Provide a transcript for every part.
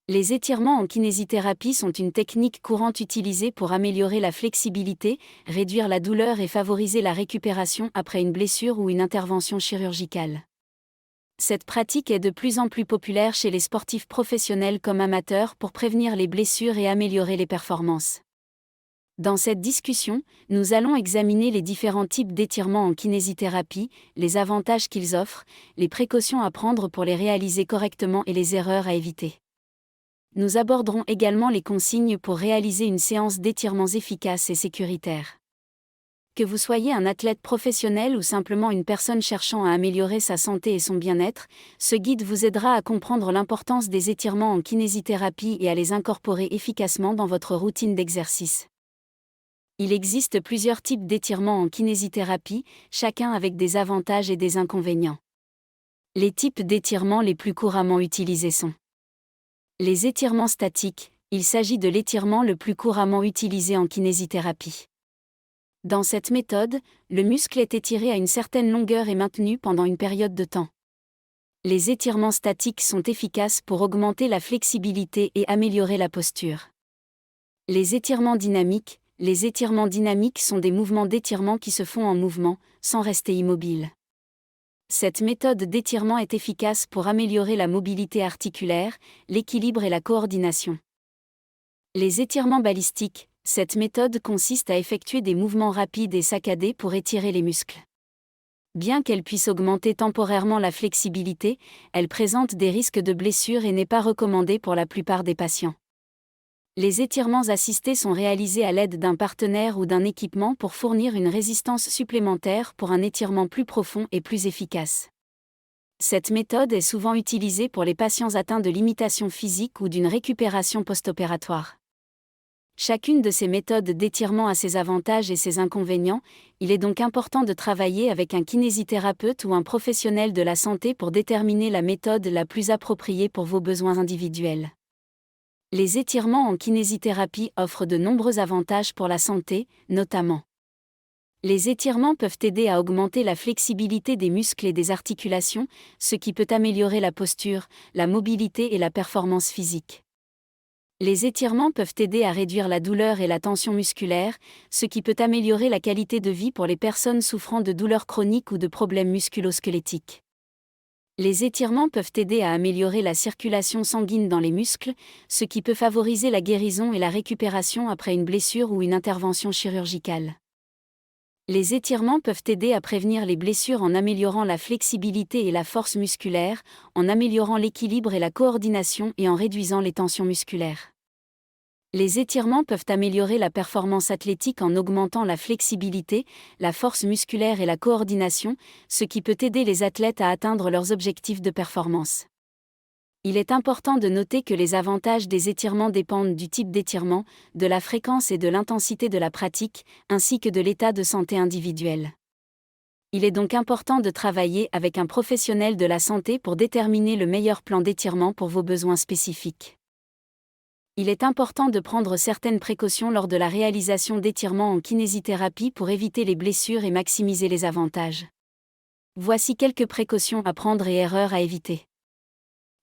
Les étirements en kinésithérapie sont une technique courante utilisée pour améliorer la flexibilité, réduire la douleur et favoriser la récupération après une blessure ou une intervention chirurgicale. Cette pratique est de plus en plus populaire chez les sportifs professionnels comme amateurs pour prévenir les blessures et améliorer les performances. Dans cette discussion, nous allons examiner les différents types d'étirements en kinésithérapie, les avantages qu'ils offrent, les précautions à prendre pour les réaliser correctement et les erreurs à éviter. Nous aborderons également les consignes pour réaliser une séance d'étirements efficace et sécuritaire. Que vous soyez un athlète professionnel ou simplement une personne cherchant à améliorer sa santé et son bien-être, ce guide vous aidera à comprendre l'importance des étirements en kinésithérapie et à les incorporer efficacement dans votre routine d'exercice. Il existe plusieurs types d'étirements en kinésithérapie, chacun avec des avantages et des inconvénients. Les types d'étirements les plus couramment utilisés sont les étirements statiques. Il s'agit de l'étirement le plus couramment utilisé en kinésithérapie. Dans cette méthode, le muscle est étiré à une certaine longueur et maintenu pendant une période de temps. Les étirements statiques sont efficaces pour augmenter la flexibilité et améliorer la posture. Les étirements dynamiques. Les étirements dynamiques sont des mouvements d'étirement qui se font en mouvement, sans rester immobiles. Cette méthode d'étirement est efficace pour améliorer la mobilité articulaire, l'équilibre et la coordination. Les étirements balistiques. Cette méthode consiste à effectuer des mouvements rapides et saccadés pour étirer les muscles. Bien qu'elle puisse augmenter temporairement la flexibilité, elle présente des risques de blessure et n'est pas recommandée pour la plupart des patients. Les étirements assistés sont réalisés à l'aide d'un partenaire ou d'un équipement pour fournir une résistance supplémentaire pour un étirement plus profond et plus efficace. Cette méthode est souvent utilisée pour les patients atteints de limitations physiques ou d'une récupération post-opératoire. Chacune de ces méthodes d'étirement a ses avantages et ses inconvénients, il est donc important de travailler avec un kinésithérapeute ou un professionnel de la santé pour déterminer la méthode la plus appropriée pour vos besoins individuels. Les étirements en kinésithérapie offrent de nombreux avantages pour la santé, notamment. Les étirements peuvent aider à augmenter la flexibilité des muscles et des articulations, ce qui peut améliorer la posture, la mobilité et la performance physique. Les étirements peuvent aider à réduire la douleur et la tension musculaire, ce qui peut améliorer la qualité de vie pour les personnes souffrant de douleurs chroniques ou de problèmes musculo-squelettiques. Les étirements peuvent aider à améliorer la circulation sanguine dans les muscles, ce qui peut favoriser la guérison et la récupération après une blessure ou une intervention chirurgicale. Les étirements peuvent aider à prévenir les blessures en améliorant la flexibilité et la force musculaire, en améliorant l'équilibre et la coordination et en réduisant les tensions musculaires. Les étirements peuvent améliorer la performance athlétique en augmentant la flexibilité, la force musculaire et la coordination, ce qui peut aider les athlètes à atteindre leurs objectifs de performance. Il est important de noter que les avantages des étirements dépendent du type d'étirement, de la fréquence et de l'intensité de la pratique, ainsi que de l'état de santé individuel. Il est donc important de travailler avec un professionnel de la santé pour déterminer le meilleur plan d'étirement pour vos besoins spécifiques. Il est important de prendre certaines précautions lors de la réalisation d'étirements en kinésithérapie pour éviter les blessures et maximiser les avantages. Voici quelques précautions à prendre et erreurs à éviter.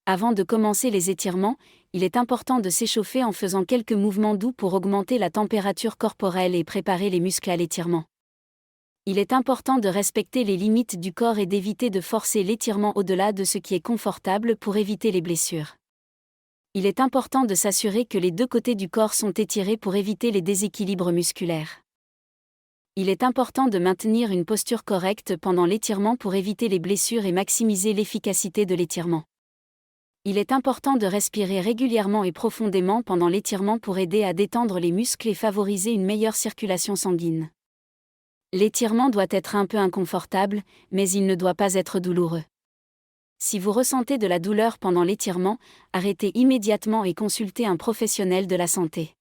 Avant de commencer les étirements, il est important de s'échauffer en faisant quelques mouvements doux pour augmenter la température corporelle et préparer les muscles à l'étirement. Il est important de respecter les limites du corps et d'éviter de forcer l'étirement au-delà de ce qui est confortable pour éviter les blessures. Il est important de s'assurer que les deux côtés du corps sont étirés pour éviter les déséquilibres musculaires. Il est important de maintenir une posture correcte pendant l'étirement pour éviter les blessures et maximiser l'efficacité de l'étirement. Il est important de respirer régulièrement et profondément pendant l'étirement pour aider à détendre les muscles et favoriser une meilleure circulation sanguine. L'étirement doit être un peu inconfortable, mais il ne doit pas être douloureux. Si vous ressentez de la douleur pendant l'étirement, arrêtez immédiatement et consultez un professionnel de la santé.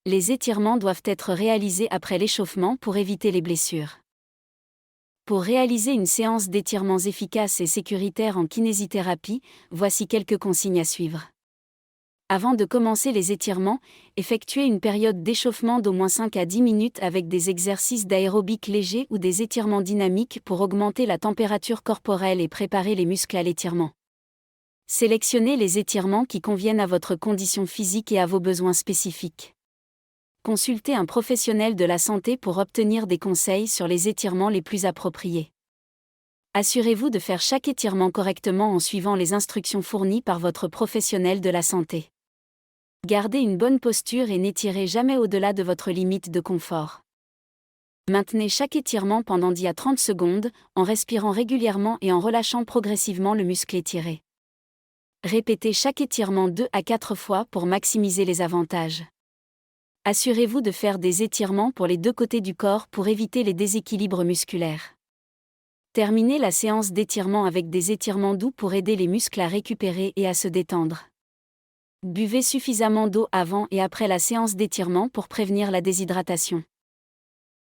Les étirements doivent être réalisés après l'échauffement pour éviter les blessures. Pour réaliser une séance d'étirements efficace et sécuritaire en kinésithérapie, voici quelques consignes à suivre. Avant de commencer les étirements, effectuez une période d'échauffement d'au moins 5 à 10 minutes avec des exercices d'aérobic légers ou des étirements dynamiques pour augmenter la température corporelle et préparer les muscles à l'étirement. Sélectionnez les étirements qui conviennent à votre condition physique et à vos besoins spécifiques. Consultez un professionnel de la santé pour obtenir des conseils sur les étirements les plus appropriés. Assurez-vous de faire chaque étirement correctement en suivant les instructions fournies par votre professionnel de la santé. Gardez une bonne posture et n'étirez jamais au-delà de votre limite de confort. Maintenez chaque étirement pendant 10 à 30 secondes, en respirant régulièrement et en relâchant progressivement le muscle étiré. Répétez chaque étirement 2 à 4 fois pour maximiser les avantages. Assurez-vous de faire des étirements pour les deux côtés du corps pour éviter les déséquilibres musculaires. Terminez la séance d'étirement avec des étirements doux pour aider les muscles à récupérer et à se détendre. Buvez suffisamment d'eau avant et après la séance d'étirement pour prévenir la déshydratation.